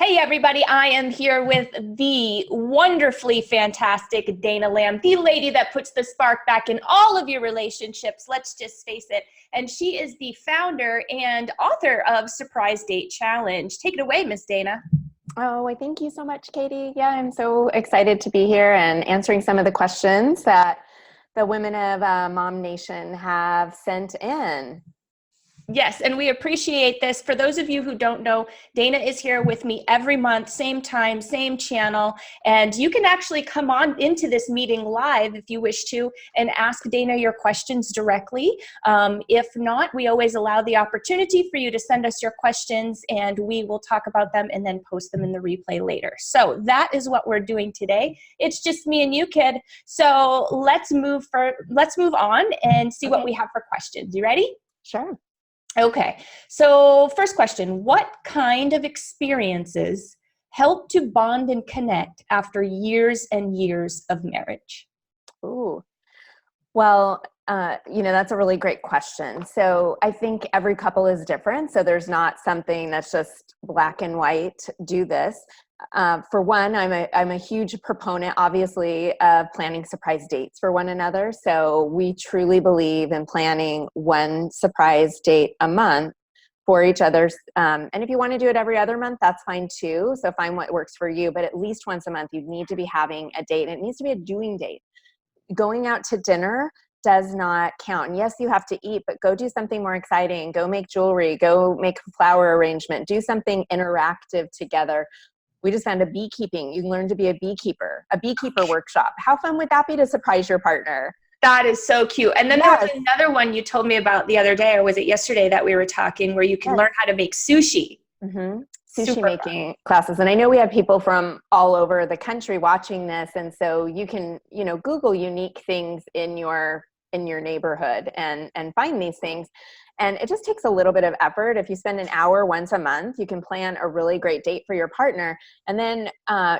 Hey everybody, I am here with the wonderfully fantastic Dana Lam, the lady that puts the spark back in all of your relationships, let's just face it. And she is the founder and author of Surprise Date Challenge. Take it away, Miss Dana. Oh, well, thank you so much, Katie. Yeah, I'm so excited to be here and answering some of the questions that the women of MOMnation have sent in. Yes, and we appreciate this. For those of you who don't know, Dana is here with me every month, same time, same channel, and you can actually come on into this meeting live if you wish to and ask Dana your questions directly. If not, we always allow the opportunity for you to send us your questions and we will talk about them and then post them in the replay later. So that is what we're doing today. It's just me and you, kid. So let's move on and see what we have for questions. You ready? Sure. Okay, so first question, what kind of experiences help to bond and connect after years and years of marriage? Ooh, well, that's a really great question. So I think every couple is different. So there's not something that's just black and white, do this. For one, I'm a huge proponent, obviously, of planning surprise dates for one another. So we truly believe in planning one surprise date a month for each other's. And if you want to do it every other month, that's fine too. So find what works for you. But at least once a month, you need to be having a date. And it needs to be a doing date. Going out to dinner does not count. And yes, you have to eat, but go do something more exciting. Go make jewelry. Go make a flower arrangement. Do something interactive together. We just found a beekeeping. You can learn to be a beekeeper workshop. How fun would that be to surprise your partner? That is so cute. And then there was another one you told me about the other day, or was it yesterday that we were talking, where you can learn how to make sushi. Mm-hmm. Sushi making classes. And I know we have people from all over the country watching this. And so you can, Google unique things in your neighborhood and find these things. And it just takes a little bit of effort. If you spend an hour once a month, you can plan a really great date for your partner. And then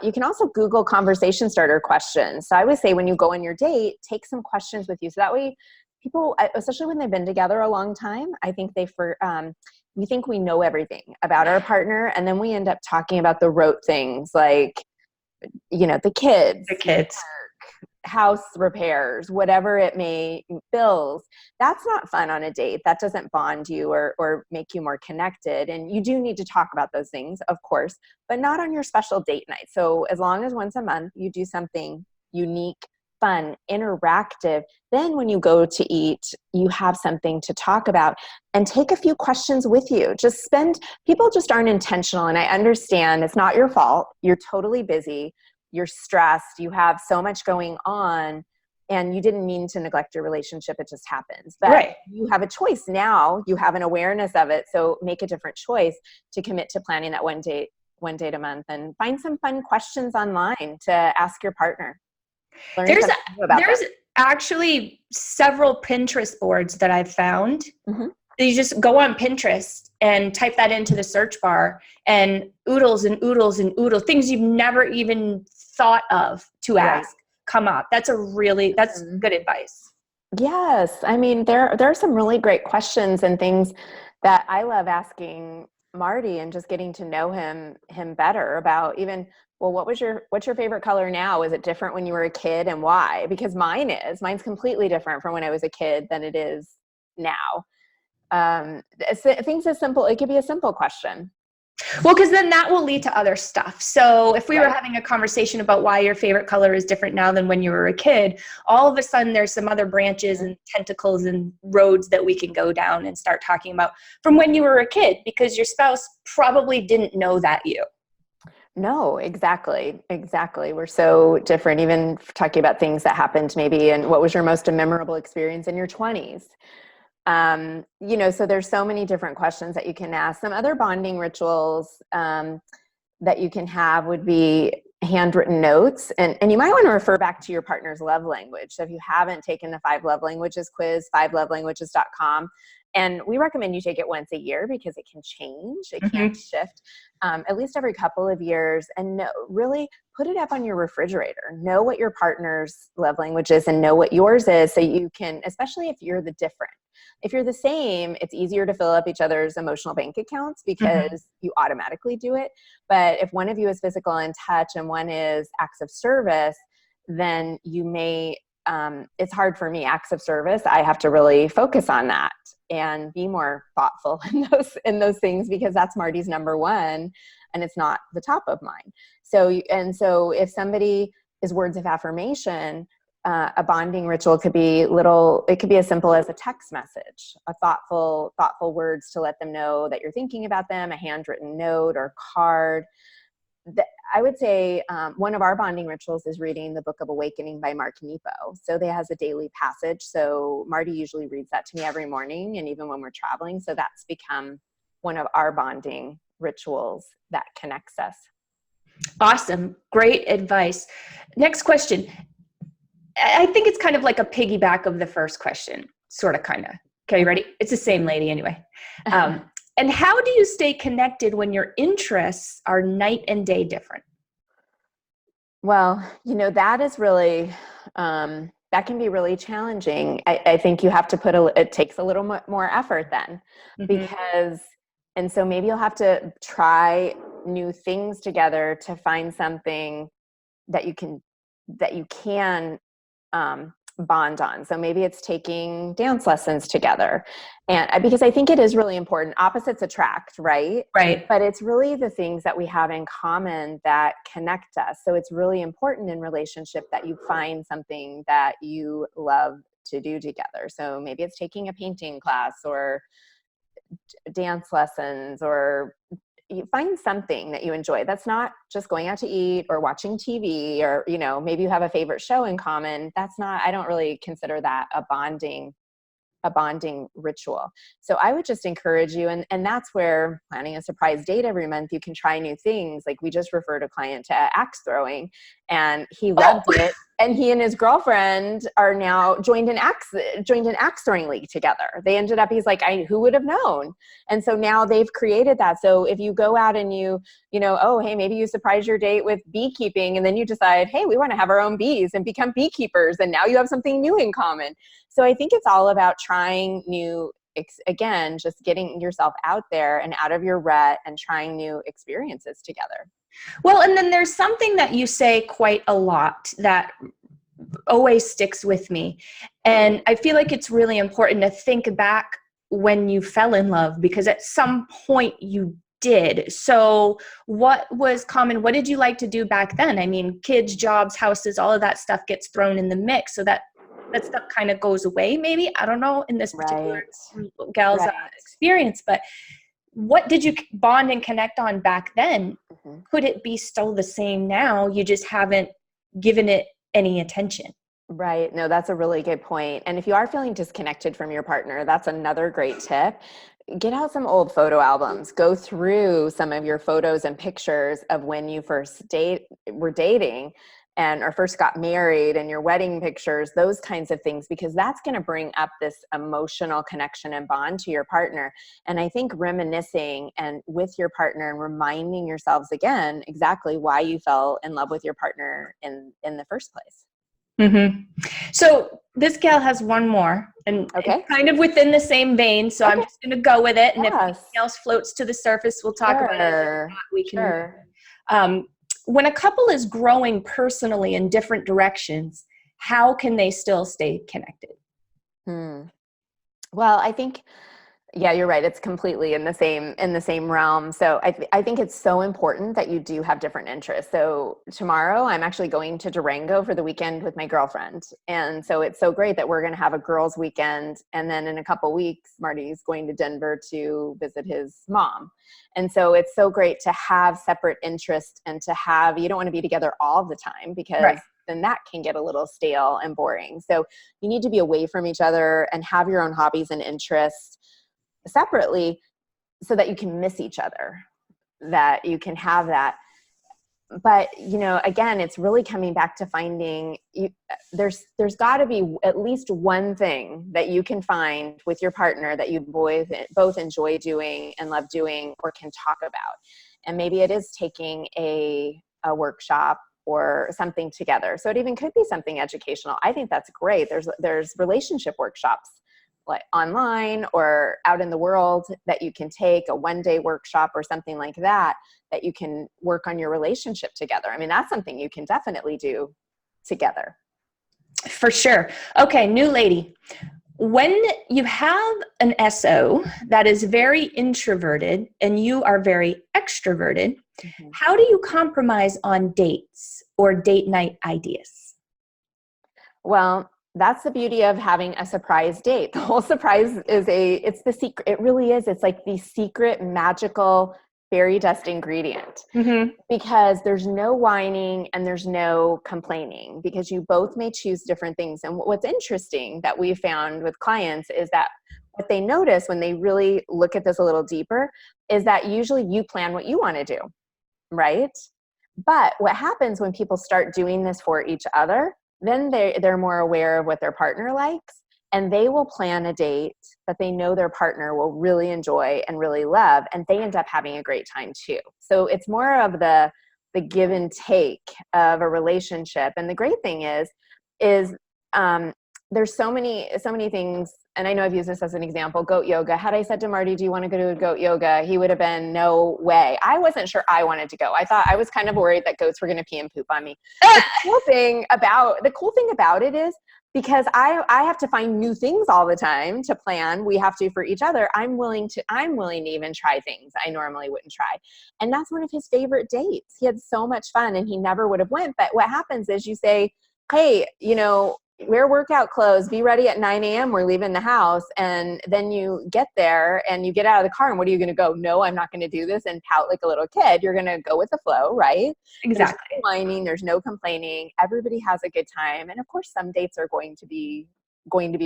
you can also Google conversation starter questions. So I would say when you go on your date, take some questions with you. So that way people, especially when they've been together a long time, I think we think we know everything about our partner. And then we end up talking about the rote things like, the kids, house repairs, whatever it may, bills. That's not fun on a date. That doesn't bond you or make you more connected. And you do need to talk about those things, of course, but not on your special date night. So as long as once a month you do something unique, fun, interactive, then when you go to eat, you have something to talk about and take a few questions with you. People just aren't intentional. And I understand it's not your fault. You're totally busy. You're stressed, you have so much going on, and you didn't mean to neglect your relationship. It just happens. But You have a choice now. You have an awareness of it. So make a different choice to commit to planning that one date a month, and find some fun questions online to ask your partner. There's actually several Pinterest boards that I've found. Mm-hmm. You just go on Pinterest and type that into the search bar, and oodles and oodles and oodles, things you've never even thought of to ask come up. That's good advice. Yes. I mean, there are some really great questions and things that I love asking Marty, and just getting to know him better about even, well, what's your favorite color now? Is it different when you were a kid, and why? Because mine's completely different from when I was a kid than it is now. Things as simple, it could be a simple question. Well, because then that will lead to other stuff. So if we were having a conversation about why your favorite color is different now than when you were a kid, all of a sudden there's some other branches and tentacles and roads that we can go down and start talking about from when you were a kid, because your spouse probably didn't know that you. No, exactly. We're so different, even talking about things that happened maybe, and what was your most memorable experience in your 20s? So there's so many different questions that you can ask. Some other bonding rituals that you can have would be handwritten notes. And you might want to refer back to your partner's love language. So if you haven't taken the 5 love languages quiz, 5lovelanguages.com. And we recommend you take it once a year because it can change. It can shift at least every couple of years. And really put it up on your refrigerator. Know what your partner's love language is and know what yours is, so you can, especially if you're the different. If you're the same, it's easier to fill up each other's emotional bank accounts because you automatically do it. But if one of you is physical in touch and one is acts of service, then you may, it's hard for me, acts of service. I have to really focus on that and be more thoughtful in those things, because that's Marty's number one and it's not the top of mine. So if somebody is words of affirmation, a bonding ritual could be it could be as simple as a text message, a thoughtful words to let them know that you're thinking about them, a handwritten note or card. I would say one of our bonding rituals is reading the Book of Awakening by Mark Nepo. So they has a daily passage. So Marty usually reads that to me every morning, and even when we're traveling. So that's become one of our bonding rituals that connects us. Awesome. Great advice. Next question. I think it's kind of like a piggyback of the first question, sort of, kind of. Okay, you ready? It's the same lady anyway. And how do you stay connected when your interests are night and day different? Well, that is really, that can be really challenging. I think you have to it takes a little more effort then, because, and so maybe you'll have to try new things together to find something that you can bond on. So maybe it's taking dance lessons together. And because I think it is really important, opposites attract, right? Right. But it's really the things that we have in common that connect us. So it's really important in relationship that you find something that you love to do together. So maybe it's taking a painting class or dance lessons, or you find something that you enjoy. That's not just going out to eat or watching TV, or, maybe you have a favorite show in common. I don't really consider that a bonding ritual. So I would just encourage you, and that's where planning a surprise date every month, you can try new things. Like we just referred a client to axe throwing, and he loved it. And he and his girlfriend are now joined an axe throwing league together. They ended up, he's like, who would have known? And so now they've created that. So if you go out and hey, maybe you surprise your date with beekeeping, and then you decide, hey, we want to have our own bees and become beekeepers. And now you have something new in common. So I think it's all about trying new, again, just getting yourself out there and out of your rut and trying new experiences together. Well, and then there's something that you say quite a lot that always sticks with me. And I feel like it's really important to think back when you fell in love, because at some point you did. So what was common? What did you like to do back then? I mean, kids, jobs, houses, all of that stuff gets thrown in the mix. So that stuff kind of goes away, maybe. I don't know in this particular gal's experience, but what did you bond and connect on back then? Could it be still the same now? You just haven't given it any attention. Right. No, that's a really good point. And if you are feeling disconnected from your partner, that's another great tip. Get out some old photo albums. Go through some of your photos and pictures of when you first were dating or first got married, and your wedding pictures, those kinds of things, because that's going to bring up this emotional connection and bond to your partner. And I think reminiscing and with your partner and reminding yourselves again exactly why you fell in love with your partner in the first place. So this gal has one more, and it's kind of within the same vein. So I'm just going to go with it. And if anything else floats to the surface, we'll talk about it. If not, we can. When a couple is growing personally in different directions, how can they still stay connected? Well, I think, yeah, you're right. It's completely in the same realm. So I think it's so important that you do have different interests. So tomorrow I'm actually going to Durango for the weekend with my girlfriend. And so it's so great that we're going to have a girls' weekend. And then in a couple weeks, Marty's going to Denver to visit his mom. And so it's so great to have separate interests and you don't want to be together all the time, because then that can get a little stale and boring. So you need to be away from each other and have your own hobbies and interests separately, so that you can miss each other, that you can have that. But, again, it's really coming back to finding there's got to be at least one thing that you can find with your partner that you both enjoy doing and love doing or can talk about. And maybe it is taking a workshop or something together. So it even could be something educational. I think that's great. There's relationship workshops like online or out in the world that you can take a 1-day workshop or something like that, that you can work on your relationship together. I mean, that's something you can definitely do together. For sure. Okay, new lady. When you have an SO that is very introverted and you are very extroverted, how do you compromise on dates or date night ideas? Well, that's the beauty of having a surprise date. The whole surprise is it's the secret. It really is. It's like the secret magical fairy dust ingredient, because there's no whining and there's no complaining, because you both may choose different things. And what's interesting that we found with clients is that what they notice when they really look at this a little deeper is that usually you plan what you want to do, right? But what happens when people start doing this for each other, then they're more aware of what their partner likes, and they will plan a date that they know their partner will really enjoy and really love, and they end up having a great time too. So it's more of the give and take of a relationship. And the great thing is there's so many things. And I know I've used this as an example, goat yoga. Had I said to Marty, do you want to go to a goat yoga? He would have been, no way. I wasn't sure I wanted to go. I was kind of worried that goats were going to pee and poop on me. The cool thing about it is, because I have to find new things all the time to plan. We have to for each other. I'm willing to even try things I normally wouldn't try. And that's one of his favorite dates. He had so much fun and he never would have went. But what happens is you say, hey, wear workout clothes, be ready at 9 a.m. We're leaving the house. And then you get there and you get out of the car, and what are you going to go? No, I'm not going to do this and pout like a little kid. You're going to go with the flow, right? Exactly. There's no whining, there's no complaining. Everybody has a good time. And of course, some dates are going to be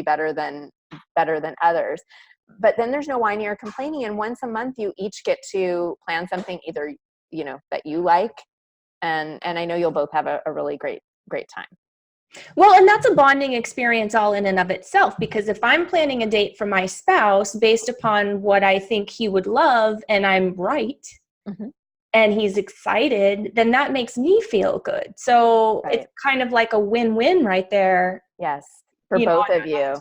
better than others. But then there's no whining or complaining. And once a month, you each get to plan something either, that you like. And I know you'll both have a really great time. Well, and that's a bonding experience all in and of itself, because if I'm planning a date for my spouse based upon what I think he would love, and I'm right, and he's excited, then that makes me feel good. So It's kind of like a win-win right there. Yes. For both of you.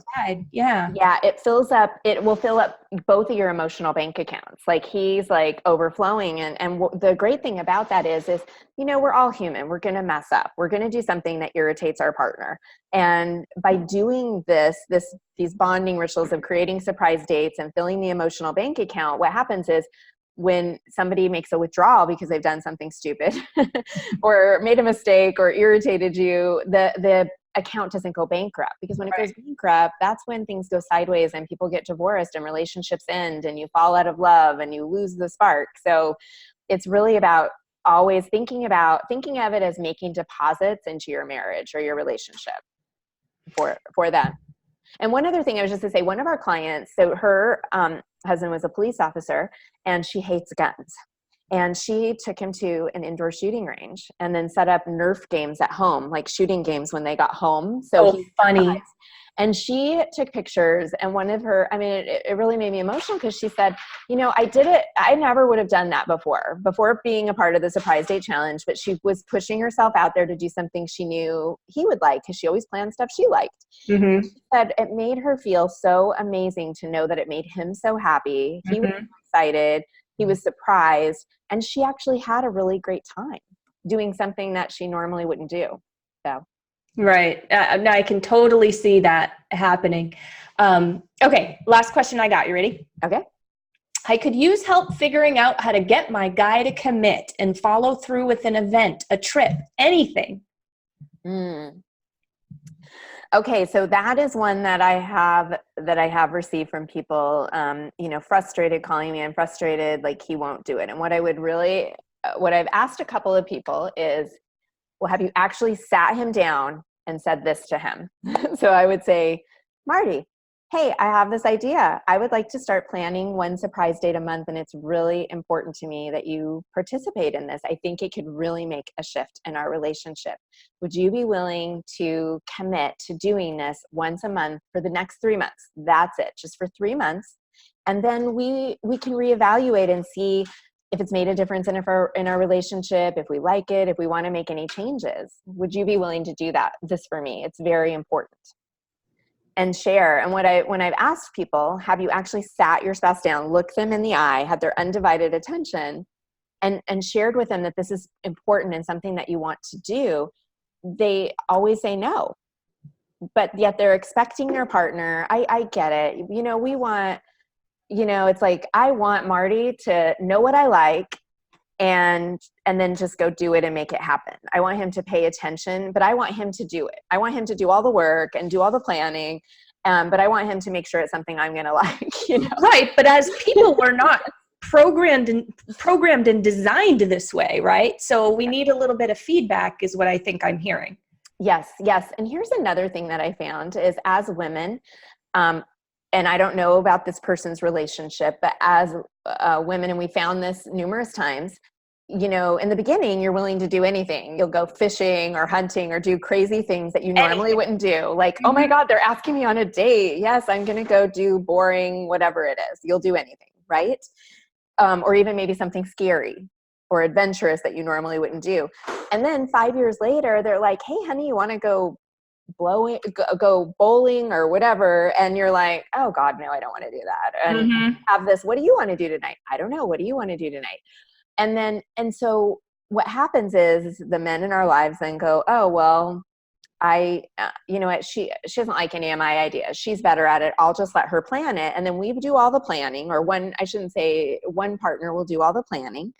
Yeah. Yeah. It will fill up both of your emotional bank accounts. Like he's like overflowing. And the great thing about that is, we're all human. We're going to mess up. We're going to do something that irritates our partner. And by doing these bonding rituals of creating surprise dates and filling the emotional bank account, what happens is, when somebody makes a withdrawal because they've done something stupid or made a mistake or irritated you, the account doesn't go bankrupt. Because when it goes bankrupt, that's when things go sideways and people get divorced and relationships end and you fall out of love and you lose the spark. So it's really about always thinking of it as making deposits into your marriage or your relationship for them. And one other thing I was just to say, one of our clients, so her husband was a police officer and she hates guns. And she took him to an indoor shooting range and then set up Nerf games at home, like shooting games when they got home. So funny. And she took pictures, and one of her, it really made me emotional, because she said, I did it. I never would have done that before being a part of the surprise date challenge, but she was pushing herself out there to do something she knew he would like, because she always planned stuff she liked. She said it made her feel so amazing to know that it made him so happy. He was excited. He was surprised. And she actually had a really great time doing something that she normally wouldn't do. So. Right. I can totally see that happening. Okay. Last question I got. You ready? Okay. I could use help figuring out how to get my guy to commit and follow through with an event, a trip, anything. Okay. So that is one that I have received from people, frustrated, calling me and frustrated, like he won't do it. And what I've asked a couple of people is, well, have you actually sat him down and said this to him? So I would say, Marty, hey, I have this idea. I would like to start planning one surprise date a month, and it's really important to me that you participate in this. I think it could really make a shift in our relationship. Would you be willing to commit to doing this once a month for the next 3 months? That's it, just for 3 months. And then we can reevaluate and see if it's made a difference in our relationship, if we like it, if we want to make any changes. Would you be willing to do that? This for me, it's very important. and share. And when I've asked people, have you actually sat your spouse down, looked them in the eye, had their undivided attention, and shared with them that this is important and something that you want to do, they always say no. But yet they're expecting their partner. I get it. We want, it's like, I want Marty to know what I like and then just go do it and make it happen. I want him to pay attention, but I want him to do it. I want him to do all the work and do all the planning. But I want him to make sure it's something I'm going to like, Right. But as people, we're not programmed and designed this way, right? So we need a little bit of feedback is what I think I'm hearing. Yes. And here's another thing that I found is, as women, and I don't know about this person's relationship, but as women, and we found this numerous times, in the beginning, you're willing to do anything. You'll go fishing or hunting or do crazy things that you normally wouldn't do. Like, oh my God, they're asking me on a date. Yes, I'm going to go do boring, whatever it is. You'll do anything, right? Or even maybe something scary or adventurous that you normally wouldn't do. And then 5 years later, they're like, hey, honey, you want to go bowling or whatever? And you're like, oh God, no, I don't want to do that. And have this, what do you want to do tonight? I don't know. What do you want to do tonight? And so what happens is the men in our lives then go, oh, well, you know what, she doesn't like any of my ideas. She's better at it. I'll just let her plan it. And then we do all the planning, or one partner will do all the planning.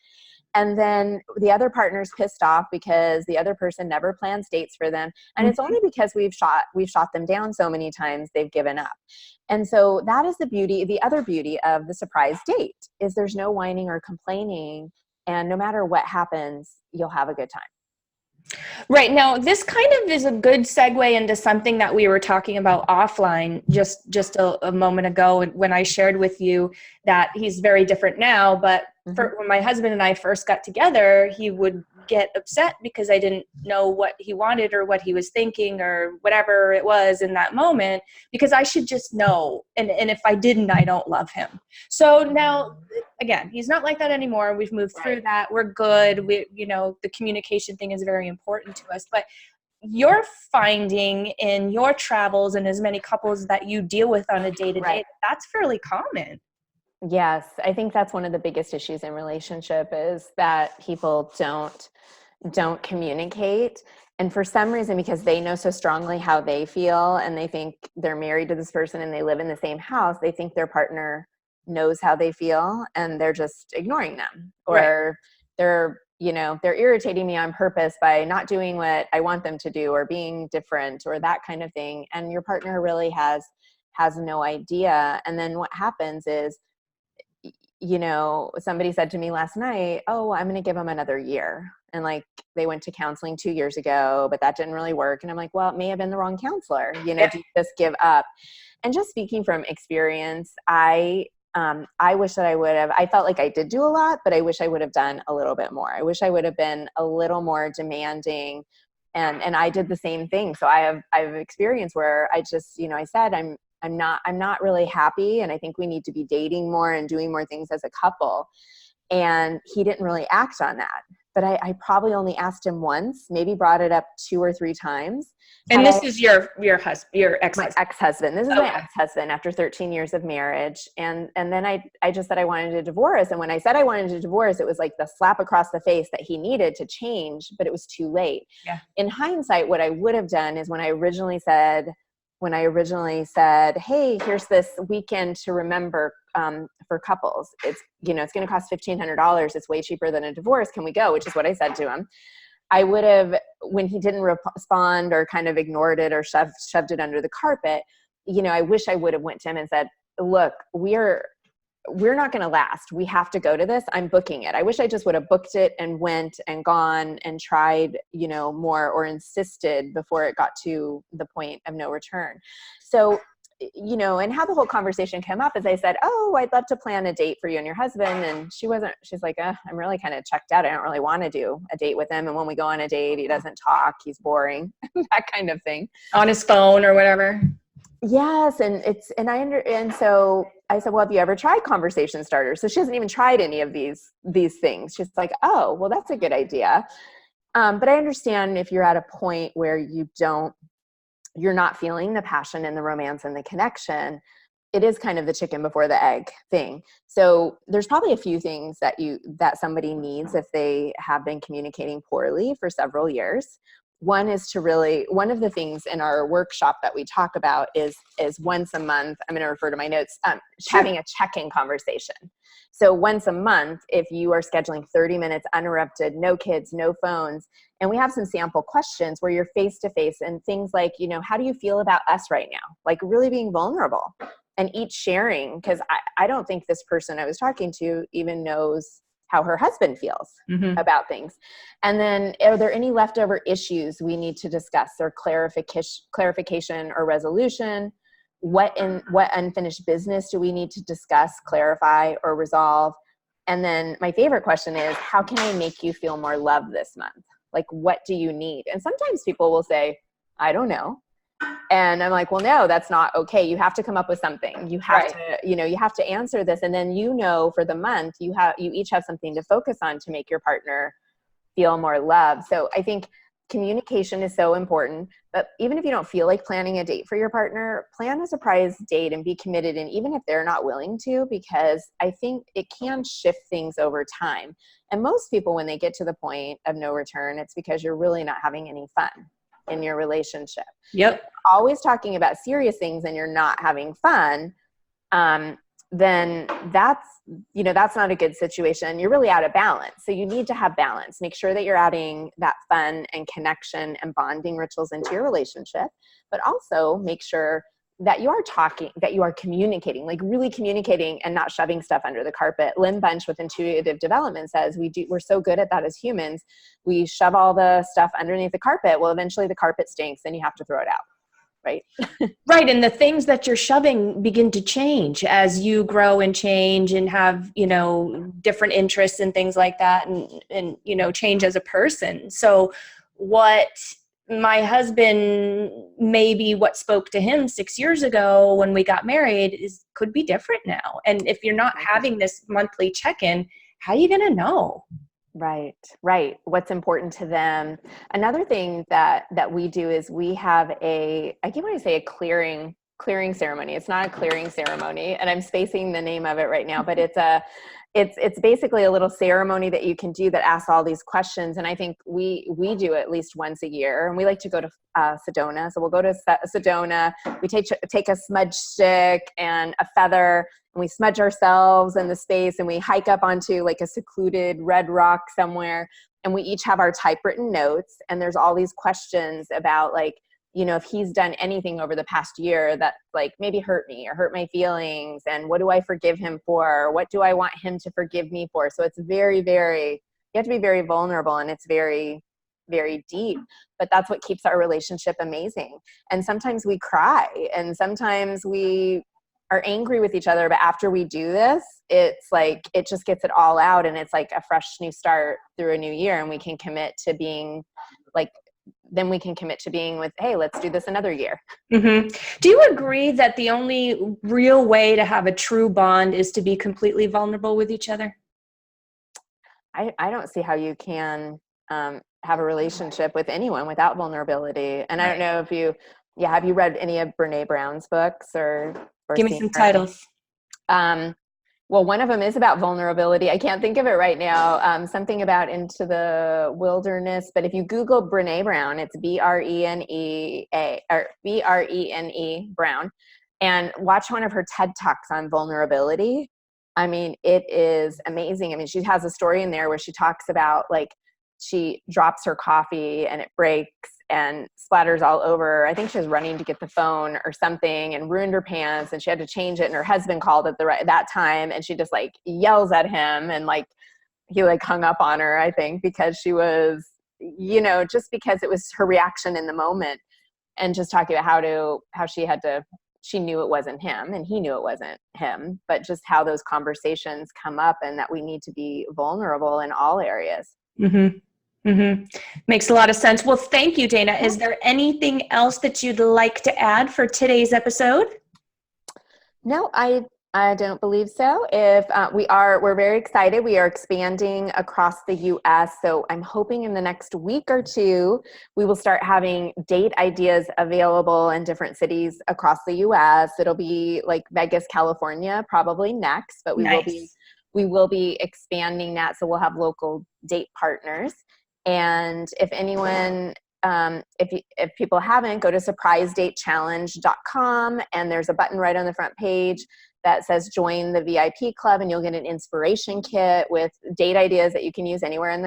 And then the other partner's pissed off because the other person never plans dates for them. And it's only because we've shot them down so many times, they've given up. And so that is the other beauty of the surprise date, is there's no whining or complaining. And no matter what happens, you'll have a good time. Right. Now, this kind of is a good segue into something that we were talking about offline just a moment ago, when I shared with you that he's very different now. But when my husband and I first got together, he would get upset because I didn't know what he wanted or what he was thinking or whatever it was in that moment, because I should just know. And if I didn't, I don't love him. So now, again, he's not like that anymore. We've moved through that. We're good. The communication thing is very important to us. But you're finding in your travels and as many couples that you deal with on a day-to-day, that's fairly common. Yes. I think that's one of the biggest issues in relationship, is that people don't communicate. And for some reason, because they know so strongly how they feel, and they think they're married to this person and they live in the same house, they think their partner knows how they feel and they're just ignoring them, or they're irritating me on purpose by not doing what I want them to do, or being different, or that kind of thing. And your partner really has no idea. And then what happens is, somebody said to me last night, oh, I'm going to give them another year. And like, they went to counseling 2 years ago, but that didn't really work. And I'm like, well, it may have been the wrong counselor, do you just give up? And just speaking from experience, I wish that I felt like I did do a lot, but I wish I would have done a little bit more. I wish I would have been a little more demanding. And I did the same thing. So I have experience where I just, I said, I'm not really happy, and I think we need to be dating more and doing more things as a couple. And he didn't really act on that. But I probably only asked him once, maybe brought it up 2 or 3 times. And this is your husband, your ex-husband. My ex-husband. This is my ex-husband after 13 years of marriage. And then I just said I wanted a divorce. And when I said I wanted a divorce, it was like the slap across the face that he needed to change, but it was too late. Yeah. In hindsight, what I would have done is when I originally said, hey, here's this weekend to remember for couples. It's going to cost $1,500. It's way cheaper than a divorce. Can we go? Which is what I said to him. I would have, when he didn't respond or kind of ignored it or shoved it under the carpet, I wish I would have went to him and said, look, we're not going to last. We have to go to this. I'm booking it. I wish I just would have booked it and went and gone and tried, more, or insisted before it got to the point of no return. So, and how the whole conversation came up is I said, oh, I'd love to plan a date for you and your husband. And she's like, I'm really kind of checked out. I don't really want to do a date with him. And when we go on a date, he doesn't talk. He's boring, that kind of thing. On his phone or whatever. Yes. And so I said, well, have you ever tried conversation starters? So she hasn't even tried any of these things. She's like, oh, well, that's a good idea. But I understand if you're at a point where you don't you're not feeling the passion and the romance and the connection, it is kind of the chicken before the egg thing. So there's probably a few things that somebody needs if they have been communicating poorly for several years. One is one of the things in our workshop that we talk about is once a month, I'm going to refer to my notes, having a check-in conversation. So once a month, if you are scheduling 30 minutes uninterrupted, no kids, no phones, and we have some sample questions where you're face-to-face and things like, how do you feel about us right now? Like really being vulnerable and each sharing, because I don't think this person I was talking to even knows how her husband feels about things. And then are there any leftover issues we need to discuss or clarification or resolution? What unfinished business do we need to discuss, clarify, or resolve? And then my favorite question is, how can I make you feel more loved this month? Like, what do you need? And sometimes people will say, I don't know. And I'm like, well, no, that's not okay. You have to come up with something. You have to, you have to answer this. And then, for the month, you each have something to focus on to make your partner feel more loved. So I think communication is so important, but even if you don't feel like planning a date for your partner, plan a surprise date and be committed. And even if they're not willing to, because I think it can shift things over time. And most people, when they get to the point of no return, it's because you're really not having any fun in your relationship. Yep. If you're always talking about serious things and you're not having fun, then that's not a good situation. You're really out of balance. So you need to have balance. Make sure that you're adding that fun and connection and bonding rituals into your relationship, but also make sure that you are communicating, like really communicating and not shoving stuff under the carpet. Lynn Bunch with intuitive development says we're so good at that as humans. We shove all the stuff underneath the carpet. Well, eventually the carpet stinks and you have to throw it out. Right. Right. And the things that you're shoving begin to change as you grow and change and have, different interests and things like that and change as a person. So what my husband, maybe what spoke to him 6 years ago when we got married could be different now. And if you're not having this monthly check-in, how are you going to know? Right. What's important to them. Another thing that we do is we have I keep wanting to say a clearing ceremony. It's not a clearing ceremony, and I'm spacing the name of it right now, but it's basically a little ceremony that you can do that asks all these questions. And I think we do at least once a year, and we like to go to Sedona. So we'll go to Sedona. We take a smudge stick and a feather, and we smudge ourselves in the space, and we hike up onto like a secluded red rock somewhere, and we each have our typewritten notes, and there's all these questions about like, if he's done anything over the past year that like maybe hurt me or hurt my feelings, and what do I forgive him for? What do I want him to forgive me for? So it's very, very, you have to be very vulnerable, and it's very, very deep, but that's what keeps our relationship amazing. And sometimes we cry, and sometimes we are angry with each other, but after we do this, it's like, it just gets it all out, and it's like a fresh new start through a new year. And we can commit to being like, then we can commit to being with, hey, let's do this another year. Mm-hmm. Do you agree that the only real way to have a true bond is to be completely vulnerable with each other? I don't see how you can have a relationship with anyone without vulnerability. And I don't know if have you read any of Brene Brown's books or give me some titles. Well, one of them is about vulnerability. I can't think of it right now. Something about Into the Wilderness. But if you Google Brene Brown, it's Brene Brown, and watch one of her TED Talks on vulnerability. I mean, it is amazing. I mean, she has a story in there where she talks about like she drops her coffee and it breaks and splatters all over. I think she was running to get the phone or something and ruined her pants, and she had to change it. And her husband called at that time, and she just like yells at him, and like he like hung up on her, I think, because she was, just because it was her reaction in the moment, and just talking about how she knew it wasn't him and he knew it wasn't him, but just how those conversations come up and that we need to be vulnerable in all areas. Mm-hmm. Mm-hmm. Makes a lot of sense. Well, thank you, Dana. Is there anything else that you'd like to add for today's episode? No, I I don't believe so. If we're very excited. We are expanding across the U.S. So I'm hoping in the next week or two, we will start having date ideas available in different cities across the U.S. It'll be like Vegas, California, probably next, but Nice. we will be expanding that. So we'll have local date partners. And if anyone, if people haven't, go to surprisedatechallenge.com, and there's a button right on the front page that says join the VIP club, and you'll get an inspiration kit with date ideas that you can use anywhere in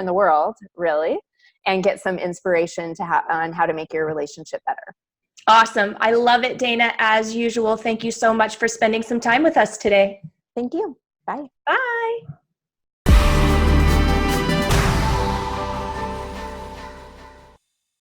the world, really, and get some inspiration on how to make your relationship better. Awesome. I love it, Dana. As usual, thank you so much for spending some time with us today. Thank you. Bye. Bye.